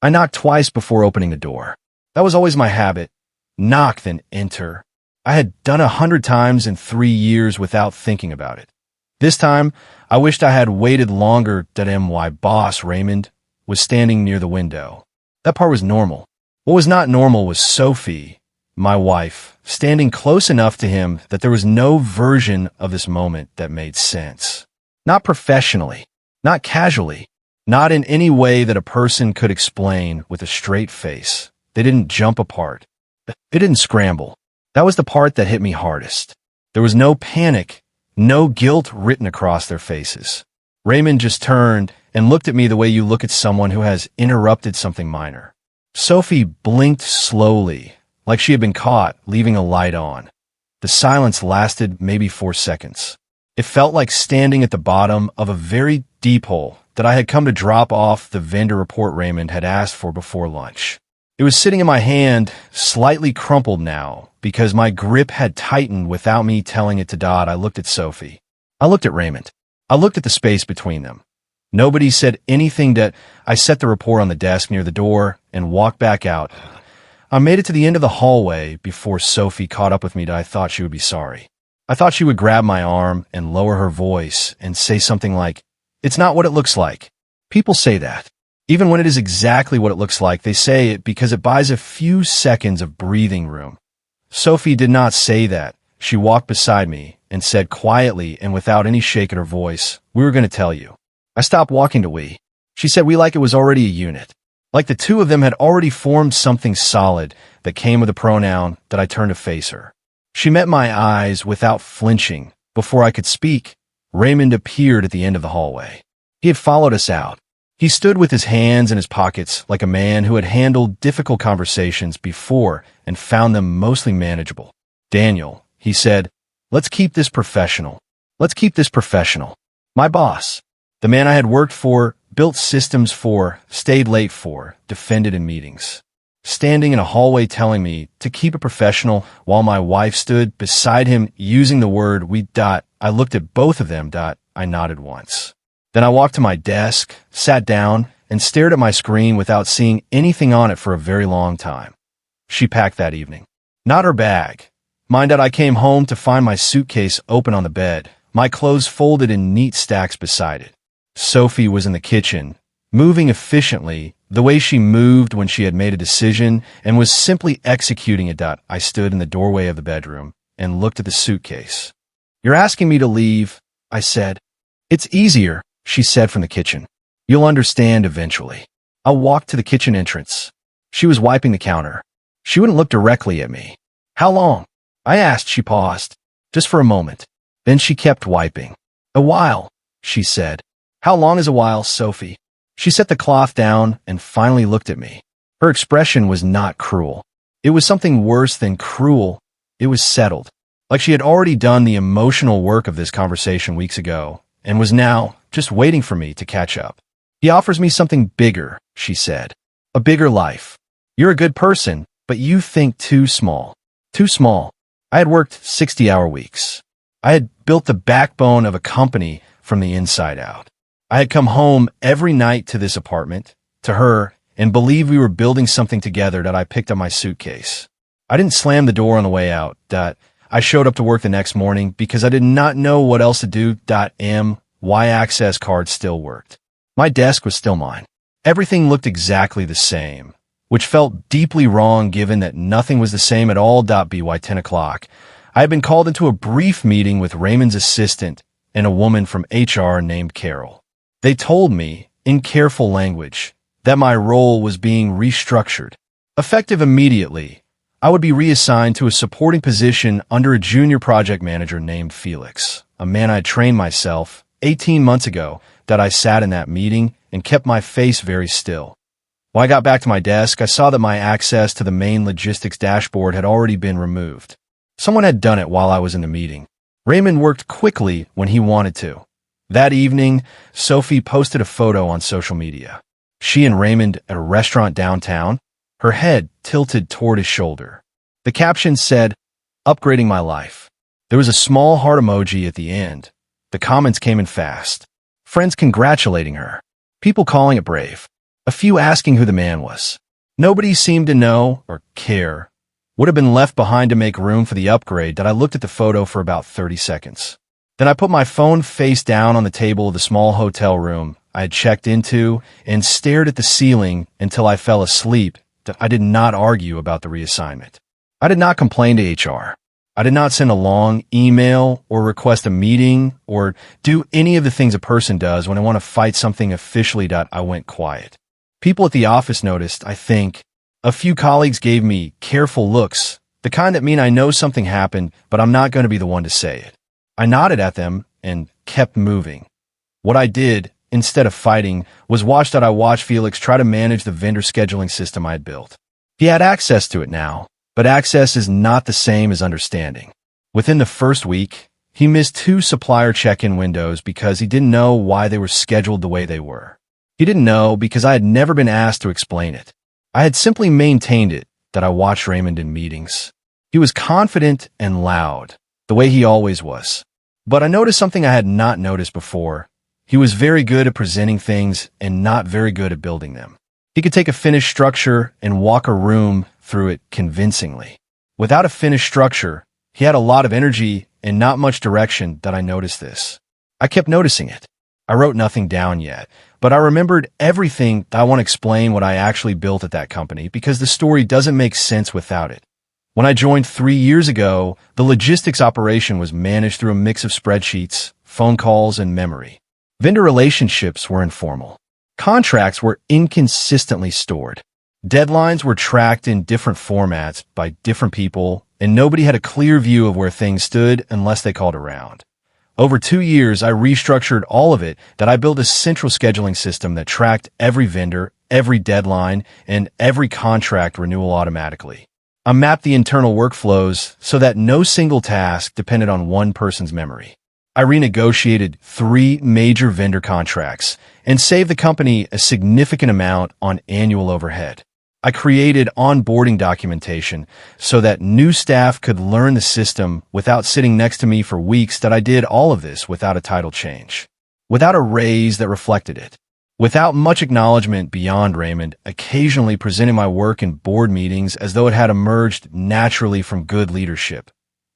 I knocked twice before opening the door. That was always my habit. Knock, then enter. I had done 100 times in 3 years without thinking about it. This time, I wished I had waited longer. My boss, Raymond, was standing near the window. That part was normal. What was not normal was Sophie, my wife, standing close enough to him that there was no version of this moment that made sense. Not professionally, not casually, not in any way that a person could explain with a straight face. They didn't jump apart. They didn't scramble. That was the part that hit me hardest. There was no panic, no guilt written across their faces. Raymond just turned and looked at me the way you look at someone who has interrupted something minor. Sophie blinked slowly, like she had been caught leaving a light on. The silence lasted maybe 4 seconds. It felt like standing at the bottom of a very deep hole that I had come to drop off the vendor report Raymond had asked for before lunch. It was sitting in my hand, slightly crumpled now, because my grip had tightened without me telling it to. I looked at Sophie. I looked at Raymond. I looked at the space between them. Nobody said anything. I set the report on the desk near the door and walked back out. I made it to the end of the hallway before Sophie caught up with me. I thought she would be sorry. I thought she would grab my arm and lower her voice and say something like, "It's not what it looks like." People say that. Even when it is exactly what it looks like, they say it because it buys a few seconds of breathing room. Sophie did not say that. She walked beside me and said quietly and without any shake in her voice, "We were going to tell you." I stopped walking to we. She said we like it was already a unit. Like the two of them had already formed something solid that came with a pronoun that I turned to face her. She met my eyes without flinching. Before I could speak, Raymond appeared at the end of the hallway. He had followed us out. He stood with his hands in his pockets like a man who had handled difficult conversations before and found them mostly manageable. "Daniel," he said, "let's keep this professional. Let's keep this professional." My boss, the man I had worked for, built systems for, stayed late for, defended in meetings. Standing in a hallway telling me to keep it professional while my wife stood beside him using the word we. I looked at both of them. I nodded once. Then I walked to my desk, sat down, and stared at my screen without seeing anything on it for a very long time. She packed that evening. Not her bag. Mind that I came home to find my suitcase open on the bed, my clothes folded in neat stacks beside it. Sophie was in the kitchen, moving efficiently, the way she moved when she had made a decision and was simply executing it. I stood in the doorway of the bedroom and looked at the suitcase. "You're asking me to leave," I said. "It's easier," she said from the kitchen. "You'll understand eventually." I walked to the kitchen entrance. She was wiping the counter. She wouldn't look directly at me. "How long?" I asked. She paused, just for a moment. Then she kept wiping. "A while," she said. "How long is a while, Sophie?" She set the cloth down and finally looked at me. Her expression was not cruel. It was something worse than cruel. It was settled. Like she had already done the emotional work of this conversation weeks ago and was now just waiting for me to catch up. "He offers me something bigger," she said. "A bigger life. You're a good person, but you think too small." Too small. I had worked 60-hour weeks. I had built the backbone of a company from the inside out. I had come home every night to this apartment, to her, and believed we were building something together. I picked up my suitcase. I didn't slam the door on the way out. I showed up to work the next morning because I did not know what else to do. My access card still worked. My desk was still mine. Everything looked exactly the same, which felt deeply wrong given that nothing was the same at all. By 10 o'clock, I had been called into a brief meeting with Raymond's assistant and a woman from HR named Carol. They told me, in careful language, that my role was being restructured. Effective immediately, I would be reassigned to a supporting position under a junior project manager named Felix, a man I had trained myself 18 months ago. I sat in that meeting and kept my face very still. When I got back to my desk, I saw that my access to the main logistics dashboard had already been removed. Someone had done it while I was in the meeting. Raymond worked quickly when he wanted to. That evening, Sophie posted a photo on social media. She and Raymond at a restaurant downtown, her head tilted toward his shoulder. The caption said, "Upgrading my life." There was a small heart emoji at the end. The comments came in fast. Friends congratulating her. People calling it brave. A few asking who the man was. Nobody seemed to know or care. Would have been left behind to make room for the upgrade that I looked at the photo for about 30 seconds. Then I put my phone face down on the table of the small hotel room I had checked into and stared at the ceiling until I fell asleep. I did not argue about the reassignment. I did not complain to HR. I did not send a long email or request a meeting or do any of the things a person does when I want to fight something officially. I went quiet. People at the office noticed, I think. A few colleagues gave me careful looks, the kind that mean I know something happened, but I'm not going to be the one to say it. I nodded at them and kept moving. What I did, instead of fighting, was watch Felix try to manage the vendor scheduling system I had built. He had access to it now, but access is not the same as understanding. Within the first week, he missed 2 supplier check-in windows because he didn't know why they were scheduled the way they were. He didn't know because I had never been asked to explain it. I had simply maintained it that I watched Raymond in meetings. He was confident and loud, the way he always was. But I noticed something I had not noticed before. He was very good at presenting things and not very good at building them. He could take a finished structure and walk a room through it convincingly. Without a finished structure, he had a lot of energy and not much direction. That I noticed this. I kept noticing it. I wrote nothing down yet, but I remembered everything. I want to explain what I actually built at that company because the story doesn't make sense without it. When I joined 3 years ago, the logistics operation was managed through a mix of spreadsheets, phone calls, and memory. Vendor relationships were informal. Contracts were inconsistently stored. Deadlines were tracked in different formats by different people, and nobody had a clear view of where things stood unless they called around. Over 2 years, I restructured all of it. That I built a central scheduling system that tracked every vendor, every deadline, and every contract renewal automatically. I mapped the internal workflows so that no single task depended on one person's memory. I renegotiated 3 major vendor contracts and saved the company a significant amount on annual overhead. I created onboarding documentation so that new staff could learn the system without sitting next to me for weeks. That I did all of this without a title change, without a raise that reflected it, without much acknowledgement beyond Raymond, occasionally presenting my work in board meetings as though it had emerged naturally from good leadership.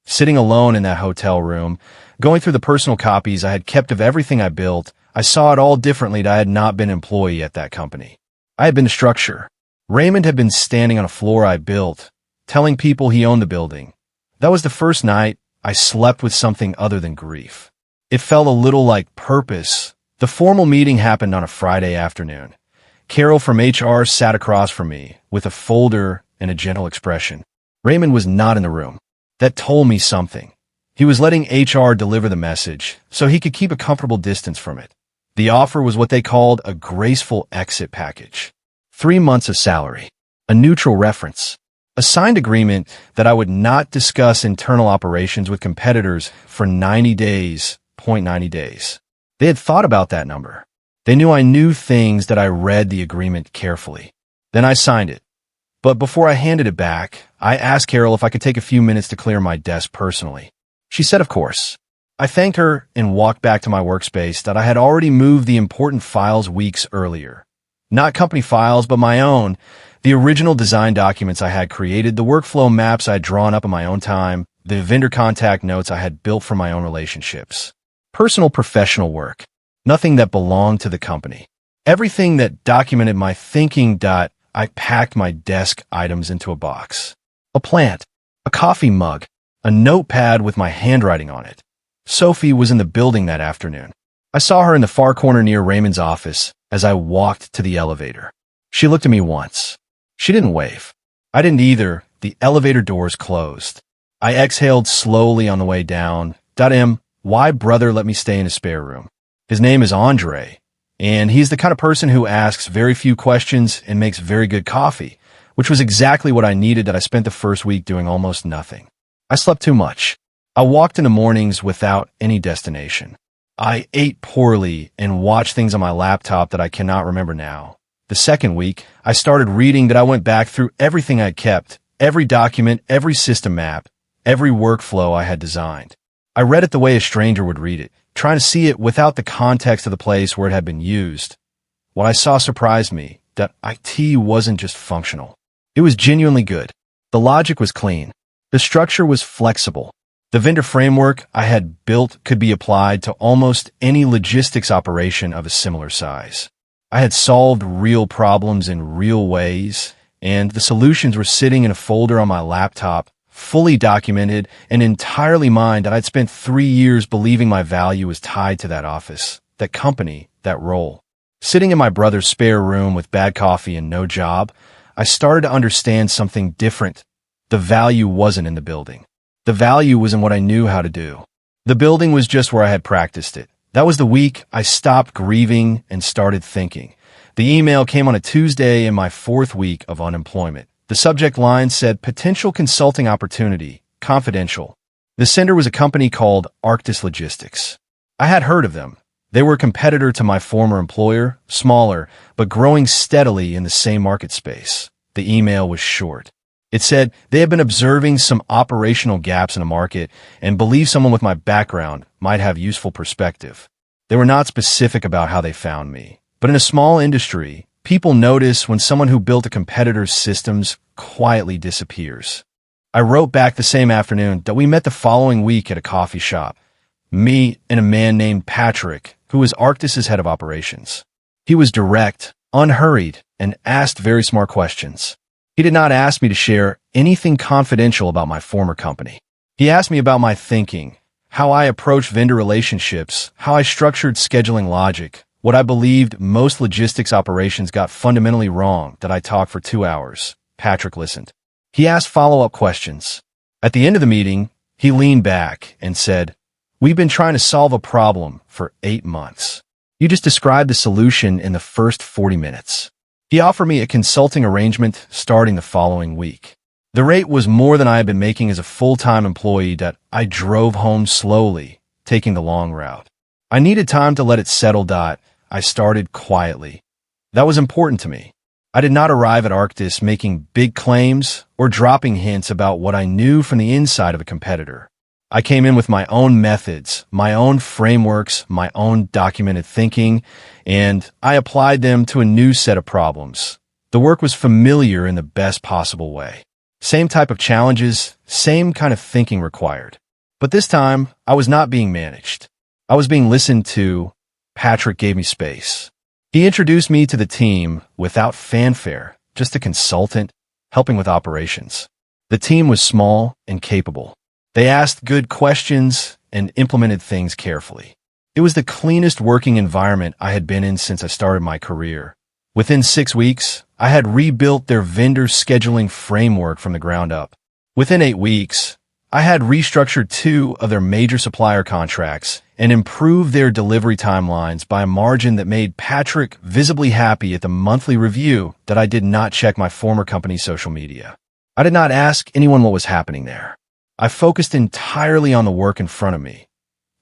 Sitting alone in that hotel room, going through the personal copies I had kept of everything I built, I saw it all differently. That I had not been an employee at that company. I had been the structure. Raymond had been standing on a floor I built, telling people he owned the building. That was the first night I slept with something other than grief. It felt a little like purpose. The formal meeting happened on a Friday afternoon. Carol from HR sat across from me with a folder and a gentle expression. Raymond was not in the room. That told me something. He was letting HR deliver the message so he could keep a comfortable distance from it. The offer was what they called a graceful exit package. 3 months of salary, a neutral reference, a signed agreement that I would not discuss internal operations with competitors for 90 days, 90 days. They had thought about that number. They knew I knew things. That I read the agreement carefully. Then I signed it. But before I handed it back, I asked Carol if I could take a few minutes to clear my desk personally. She said, of course. I thanked her and walked back to my workspace. That I had already moved the important files weeks earlier. Not company files, but my own, the original design documents I had created, the workflow maps I had drawn up in my own time, the vendor contact notes I had built from my own relationships. Personal professional work, nothing that belonged to the company. Everything that documented my thinking. I packed my desk items into a box. A plant, a coffee mug, a notepad with my handwriting on it. Sophie was in the building that afternoon. I saw her in the far corner near Raymond's office as I walked to the elevator. She looked at me once. She didn't wave. I didn't either. The elevator doors closed. I exhaled slowly on the way down. Why brother let me stay in a spare room? His name is Andre, and he's the kind of person who asks very few questions and makes very good coffee, which was exactly what I needed. That I spent the first week doing almost nothing. I slept too much. I walked in the mornings without any destination. I ate poorly and watched things on my laptop that I cannot remember now. The second week, I started reading. That I went back through everything I'd kept, every document, every system map, every workflow I had designed. I read it the way a stranger would read it, trying to see it without the context of the place where it had been used. What I saw surprised me. that IT wasn't just functional. It was genuinely good. The logic was clean. The structure was flexible. The vendor framework I had built could be applied to almost any logistics operation of a similar size. I had solved real problems in real ways, and the solutions were sitting in a folder on my laptop, fully documented and entirely mine, that I'd spent 3 years believing my value was tied to that office, that company, that role. Sitting in my brother's spare room with bad coffee and no job, I started to understand something different. The value wasn't in the building. The value was in what I knew how to do. The building was just where I had practiced it. That was the week I stopped grieving and started thinking. The email came on a Tuesday in my 4th week of unemployment. The subject line said, "Potential consulting opportunity, confidential." The sender was a company called Arctis Logistics. I had heard of them. They were a competitor to my former employer, smaller, but growing steadily in the same market space. The email was short. It said they had been observing some operational gaps in the market and believed someone with my background might have useful perspective. They were not specific about how they found me. But in a small industry, people notice when someone who built a competitor's systems quietly disappears. I wrote back the same afternoon that we met the following week at a coffee shop. Me and a man named Patrick, who was Arctis's head of operations. He was direct, unhurried, and asked very smart questions. He did not ask me to share anything confidential about my former company. He asked me about my thinking, how I approached vendor relationships, how I structured scheduling logic, what I believed most logistics operations got fundamentally wrong. That I talked for 2 hours. Patrick listened. He asked follow-up questions. At the end of the meeting, he leaned back and said, "We've been trying to solve a problem for 8 months. You just described the solution in the first 40 minutes. He offered me a consulting arrangement starting the following week. The rate was more than I had been making as a full-time employee. That I drove home slowly, taking the long route. I needed time to let it settle. I started quietly. That was important to me. I did not arrive at Arctis making big claims or dropping hints about what I knew from the inside of a competitor. I came in with my own methods, my own frameworks, my own documented thinking, and I applied them to a new set of problems. The work was familiar in the best possible way. Same type of challenges, same kind of thinking required. But this time, I was not being managed. I was being listened to. Patrick gave me space. He introduced me to the team without fanfare, just a consultant, helping with operations. The team was small and capable. They asked good questions and implemented things carefully. It was the cleanest working environment I had been in since I started my career. Within 6 weeks, I had rebuilt their vendor scheduling framework from the ground up. Within 8 weeks, I had restructured 2 of their major supplier contracts and improved their delivery timelines by a margin that made Patrick visibly happy at the monthly review that I did not check my former company's social media. I did not ask anyone what was happening there. I focused entirely on the work in front of me.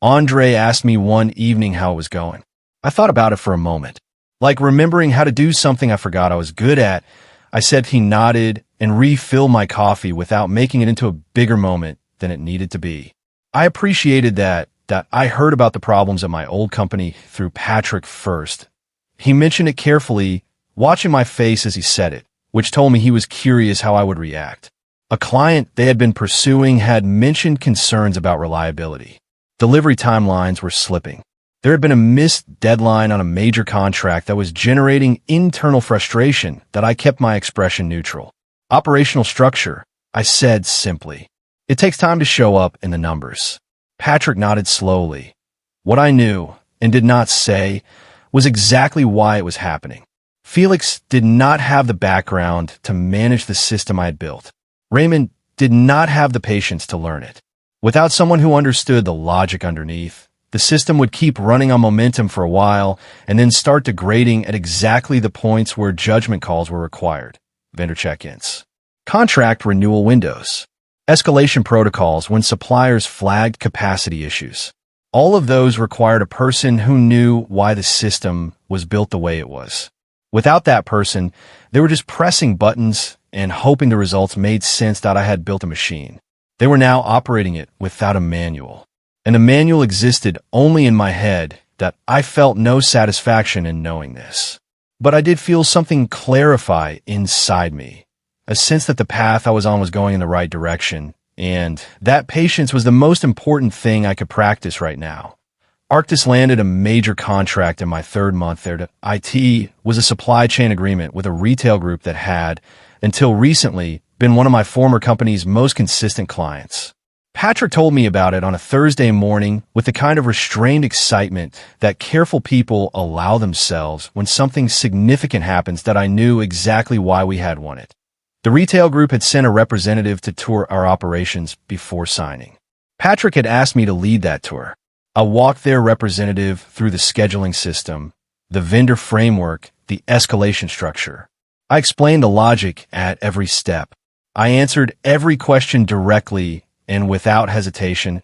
Andre asked me one evening how it was going. I thought about it for a moment. Like remembering how to do something I forgot I was good at, I said he nodded and refilled my coffee without making it into a bigger moment than it needed to be. I appreciated that I heard about the problems at my old company through Patrick first. He mentioned it carefully, watching my face as he said it, which told me he was curious how I would react. A client they had been pursuing had mentioned concerns about reliability. Delivery timelines were slipping. There had been a missed deadline on a major contract that was generating internal frustration. That I kept my expression neutral. Operational structure, I said simply. It takes time to show up in the numbers. Patrick nodded slowly. What I knew, and did not say, was exactly why it was happening. Felix did not have the background to manage the system I had built. Raymond did not have the patience to learn it. Without someone who understood the logic underneath, the system would keep running on momentum for a while and then start degrading at exactly the points where judgment calls were required. Vendor check-ins. Contract renewal windows. Escalation protocols when suppliers flagged capacity issues. All of those required a person who knew why the system was built the way it was. Without that person, they were just pressing buttons and hoping the results made sense. That I had built a machine. They were now operating it without a manual. And the manual existed only in my head. That I felt no satisfaction in knowing this. but I did feel something clarify inside me, a sense that the path I was on was going in the right direction, and that patience was the most important thing I could practice right now. Arctis landed a major contract in my third month there. IT was a supply chain agreement with a retail group that had, until recently, been one of my former company's most consistent clients. Patrick told me about it on a Thursday morning with the kind of restrained excitement that careful people allow themselves when something significant happens that I knew exactly why we had won it. The retail group had sent a representative to tour our operations before signing. Patrick had asked me to lead that tour. I walked their representative through the scheduling system, the vendor framework, the escalation structure. I explained the logic at every step. I answered every question directly and without hesitation.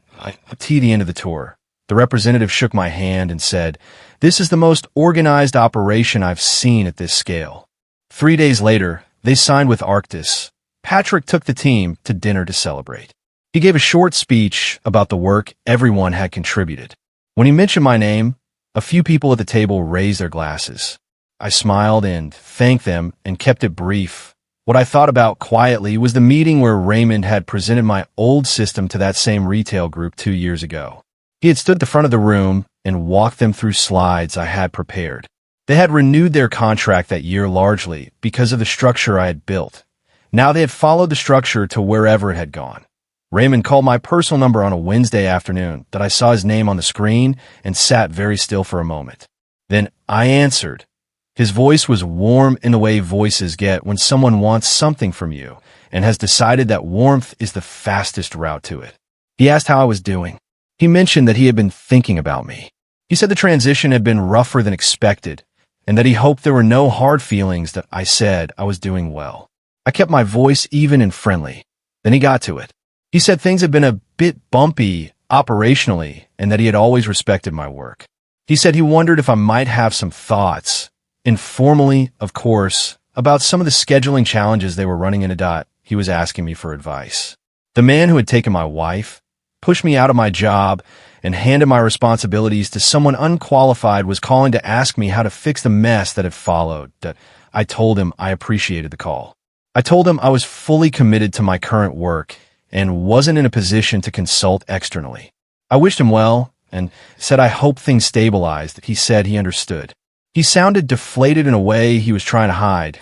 To the end of the tour, the representative shook my hand and said, "This is the most organized operation I've seen at this scale." 3 days later, they signed with Arctis. Patrick took the team to dinner to celebrate. He gave a short speech about the work everyone had contributed. When he mentioned my name, a few people at the table raised their glasses. I smiled and thanked them and kept it brief. What I thought about quietly was the meeting where Raymond had presented my old system to that same retail group 2 years ago. He had stood at the front of the room and walked them through slides I had prepared. They had renewed their contract that year largely because of the structure I had built. Now they had followed the structure to wherever it had gone. Raymond called my personal number on a Wednesday afternoon that I saw his name on the screen and sat very still for a moment. Then I answered. His voice was warm in the way voices get when someone wants something from you and has decided that warmth is the fastest route to it. He asked how I was doing. He mentioned that he had been thinking about me. He said the transition had been rougher than expected and that he hoped there were no hard feelings that I said I was doing well. I kept my voice even and friendly. Then he got to it. He said things had been a bit bumpy operationally and that he had always respected my work. He said he wondered if I might have some thoughts, informally, of course, about some of the scheduling challenges they were running into. He was asking me for advice. The man who had taken my wife, pushed me out of my job, and handed my responsibilities to someone unqualified was calling to ask me how to fix the mess that had followed. I told him I appreciated the call. I told him I was fully committed to my current work and wasn't in a position to consult externally. I wished him well and said I hoped things stabilized. He said he understood. He sounded deflated in a way he was trying to hide.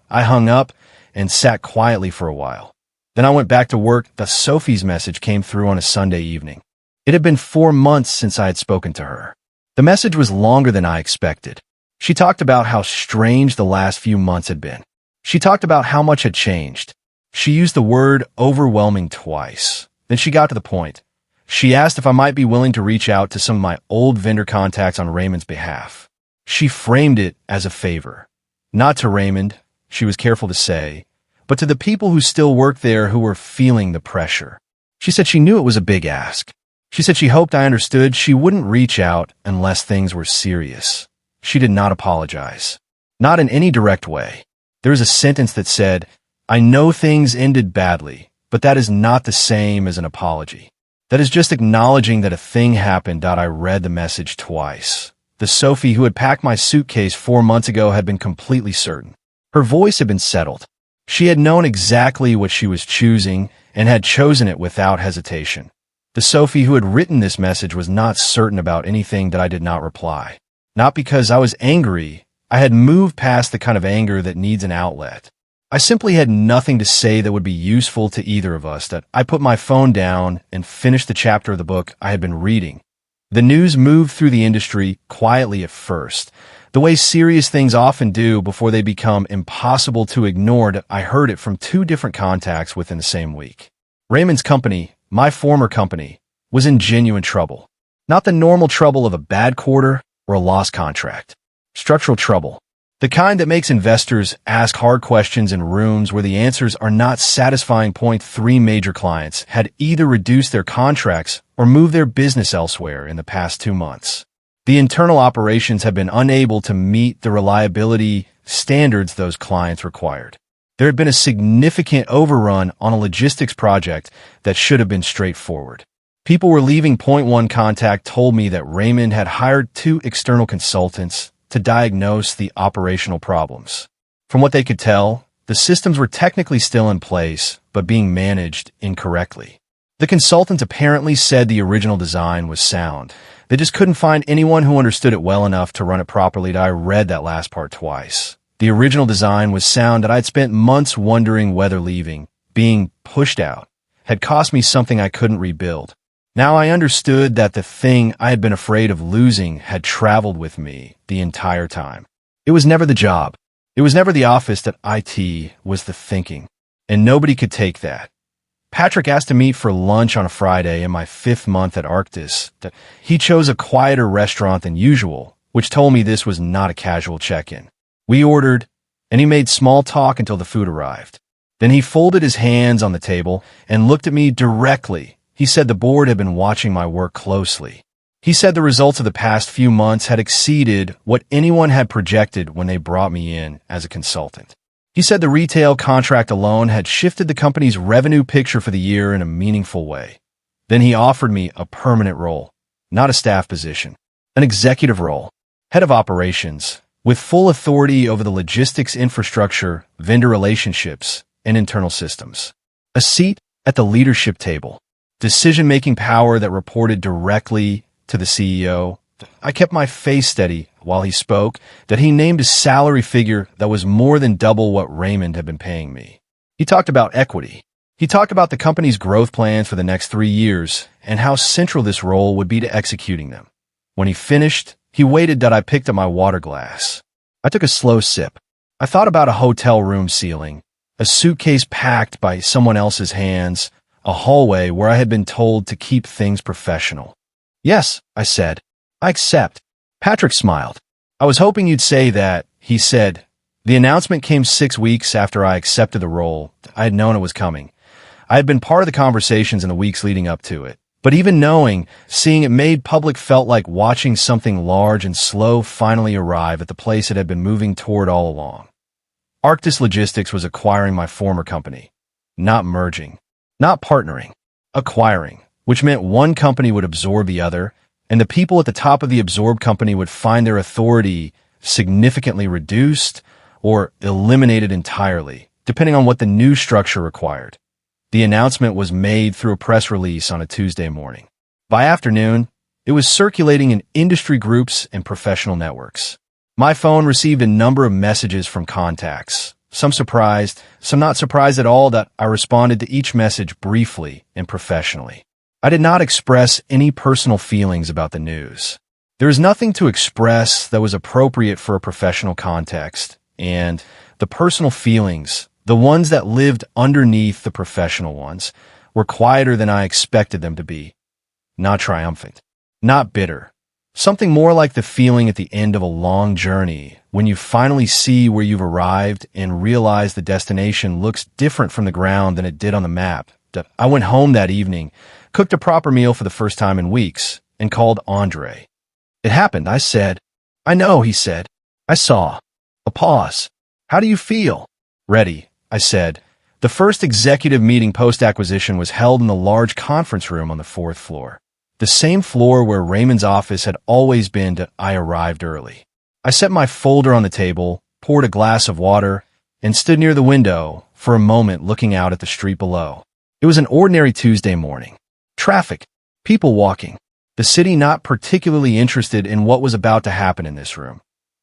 I hung up and sat quietly for a while. Then I went back to work. Sophie's message came through on a Sunday evening. It had been 4 months since I had spoken to her. The message was longer than I expected. She talked about how strange the last few months had been. She talked about how much had changed. She used the word overwhelming twice. Then she got to the point. She asked if I might be willing to reach out to some of my old vendor contacts on Raymond's behalf. She framed it as a favor. Not to Raymond, she was careful to say, but to the people who still work there who were feeling the pressure. She said she knew it was a big ask. She said she hoped I understood she wouldn't reach out unless things were serious. She did not apologize. Not in any direct way. There was a sentence that said, "I know things ended badly, but that is not the same as an apology. That is just acknowledging that a thing happened." I read the message twice. The Sophie who had packed my suitcase 4 months ago had been completely certain. Her voice had been settled. She had known exactly what she was choosing and had chosen it without hesitation. The Sophie who had written this message was not certain about anything that I did not reply. Not because I was angry. I had moved past the kind of anger that needs an outlet. I simply had nothing to say that would be useful to either of us. That I put my phone down and finished the chapter of the book I had been reading. The news moved through the industry quietly at first, the way serious things often do before they become impossible to ignore. I heard it from 2 different contacts within the same week. Raymond's company, my former company, was in genuine trouble. Not the normal trouble of a bad quarter or a lost contract. Structural trouble. The kind that makes investors ask hard questions in rooms where the answers are not satisfying. 3 major clients had either reduced their contracts or moved their business elsewhere in the past 2 months. The internal operations have been unable to meet the reliability standards those clients required. There had been a significant overrun on a logistics project that should have been straightforward. People were leaving. 1 contact told me that Raymond had hired 2 external consultants, to diagnose the operational problems. From what they could tell, the systems were technically still in place, but being managed incorrectly. The consultant apparently said the original design was sound. They just couldn't find anyone who understood it well enough to run it properly. I read that last part twice. The original design was sound that I'd spent months wondering whether leaving, being pushed out, had cost me something I couldn't rebuild. Now I understood that the thing I had been afraid of losing had traveled with me the entire time. It was never the job. It was never the office. That IT was the thinking. And nobody could take that. Patrick asked to meet for lunch on a Friday in my 5th month at Arctis. He chose a quieter restaurant than usual, which told me this was not a casual check-in. We ordered, and he made small talk until the food arrived. Then he folded his hands on the table and looked at me directly. He said the board had been watching my work closely. He said the results of the past few months had exceeded what anyone had projected when they brought me in as a consultant. He said the retail contract alone had shifted the company's revenue picture for the year in a meaningful way. Then he offered me a permanent role, not a staff position, an executive role, head of operations, with full authority over the logistics infrastructure, vendor relationships, and internal systems. A seat at the leadership table, decision-making power that reported directly to the CEO. I kept my face steady while he spoke, that he named a salary figure that was more than double what Raymond had been paying me. He talked about equity. He talked about the company's growth plans for the next 3 years and how central this role would be to executing them. When he finished, he waited that I picked up my water glass. I took a slow sip. I thought about a hotel room ceiling, a suitcase packed by someone else's hands, a hallway where I had been told to keep things professional. Yes, I said. I accept. Patrick smiled. I was hoping you'd say that, he said. The announcement came 6 weeks after I accepted the role. I had known it was coming. I had been part of the conversations in the weeks leading up to it. But even knowing, seeing it made public felt like watching something large and slow finally arrive at the place it had been moving toward all along. Arctis Logistics was acquiring my former company. Not merging. Not partnering. Acquiring, which meant one company would absorb the other, and the people at the top of the absorbed company would find their authority significantly reduced or eliminated entirely, depending on what the new structure required. The announcement was made through a press release on a Tuesday morning. By afternoon, it was circulating in industry groups and professional networks. My phone received a number of messages from contacts, some surprised, some not surprised at all. That I responded to each message briefly and professionally. I did not express any personal feelings about the news. There is nothing to express that was appropriate for a professional context, and the personal feelings, the ones that lived underneath the professional ones, were quieter than I expected them to be. Not triumphant, not bitter. Something more like the feeling at the end of a long journey, when you finally see where you've arrived and realize the destination looks different from the ground than it did on the map. I went home that evening, cooked a proper meal for the first time in weeks, and called Andre. It happened, I said. I know, he said. I saw. A pause. How do you feel? Ready, I said. The first executive meeting post-acquisition was held in the large conference room on the 4th floor. The same floor where Raymond's office had always been. I arrived early. I set my folder on the table, poured a glass of water, and stood near the window for a moment looking out at the street below. It was an ordinary Tuesday morning. Traffic, people walking, the city not particularly interested in what was about to happen in this room.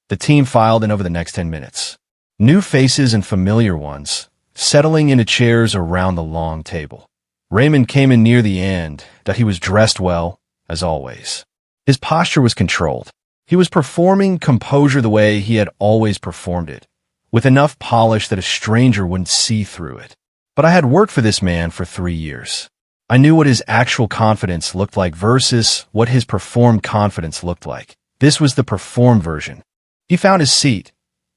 The team filed in over the next 10 minutes. New faces and familiar ones, settling into chairs around the long table. Raymond came in near the end, that he was dressed well, as always. His posture was controlled. He was performing composure the way he had always performed it, with enough polish that a stranger wouldn't see through it. But I had worked for this man for 3 years. I knew what his actual confidence looked like versus what his performed confidence looked like. This was the performed version. He found his seat,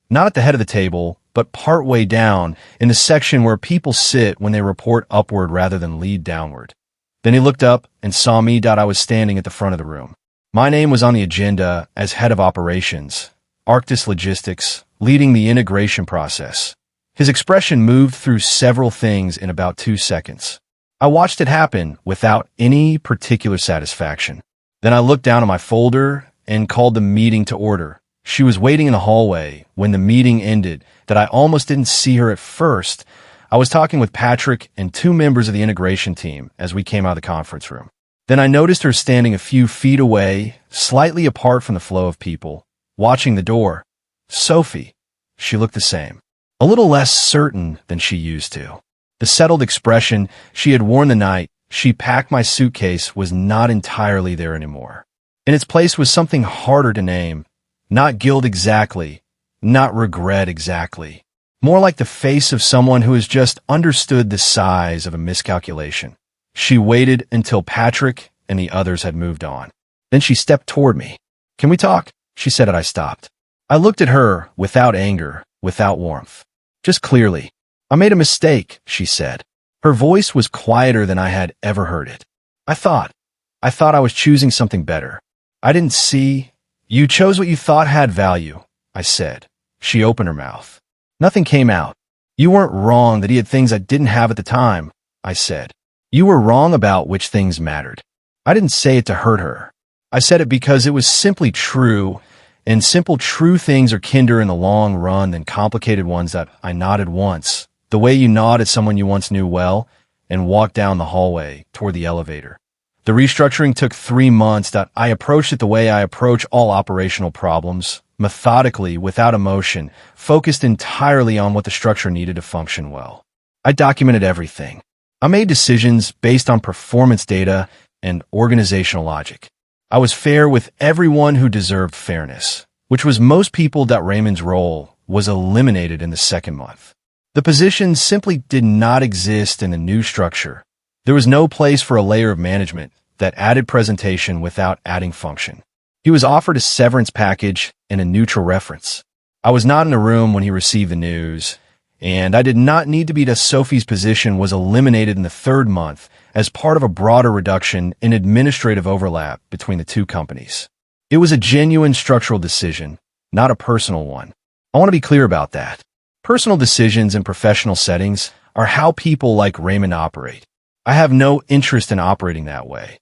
not at the head of the table, but partway down in the section where people sit when they report upward rather than lead downward. Then he looked up and saw me. I was standing at the front of the room. My name was on the agenda as head of operations, Arctis Logistics, leading the integration process. His expression moved through several things in about 2 seconds. I watched it happen without any particular satisfaction. Then I looked down at my folder and called the meeting to order. She was waiting in the hallway when the meeting ended that I almost didn't see her at first. I was talking with Patrick and two members of the integration team as we came out of the conference room. Then I noticed her standing a few feet away, slightly apart from the flow of people, watching the door. Sophie. She looked the same. A little less certain than she used to. The settled expression she had worn the night she packed my suitcase was not entirely there anymore. In its place was something harder to name. Not guilt exactly, not regret exactly. More like the face of someone who has just understood the size of a miscalculation. She waited until Patrick and the others had moved on. Then she stepped toward me. "Can we talk?" she said as I stopped. I looked at her without anger, without warmth. Just clearly. "I made a mistake," she said. Her voice was quieter than I had ever heard it. I thought I was choosing something better. I didn't see. "You chose what you thought had value," I said. She opened her mouth. Nothing came out. "You weren't wrong that he had things I didn't have at the time," I said. "You were wrong about which things mattered." I didn't say it to hurt her. I said it because it was simply true, and simple true things are kinder in the long run than complicated ones that I nodded once, the way you nod at someone you once knew well, and walked down the hallway toward the elevator. The restructuring took 3 months. I approached it the way I approach all operational problems, methodically, without emotion, focused entirely on what the structure needed to function well. I documented everything. I made decisions based on performance data and organizational logic. I was fair with everyone who deserved fairness, which was most people. Raymond's role was eliminated in the second month. The position simply did not exist in the new structure. There was no place for a layer of management that added presentation without adding function. He was offered a severance package and a neutral reference. I was not in the room when he received the news, and I did not need to be. Sophie's position was eliminated in the third month as part of a broader reduction in administrative overlap between the two companies. It was a genuine structural decision, not a personal one. I want to be clear about that. Personal decisions in professional settings are how people like Raymond operate. I have no interest in operating that way.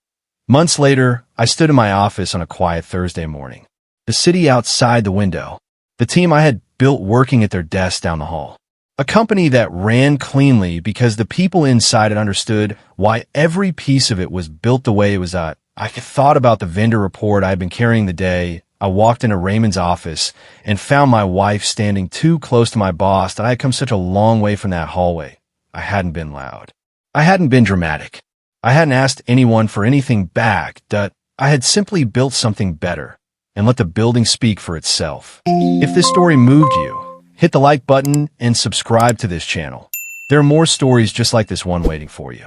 Months later, I stood in my office on a quiet Thursday morning. The city outside the window. The team I had built working at their desks down the hall. A company that ran cleanly because the people inside had understood why every piece of it was built the way it was. I thought about the vendor report I had been carrying the day. I walked into Raymond's office and found my wife standing too close to my boss that I had come such a long way from that hallway. I hadn't been loud. I hadn't been dramatic. I hadn't asked anyone for anything back. I had simply built something better and let the building speak for itself. If this story moved you, hit the like button and subscribe to this channel. There are more stories just like this one waiting for you.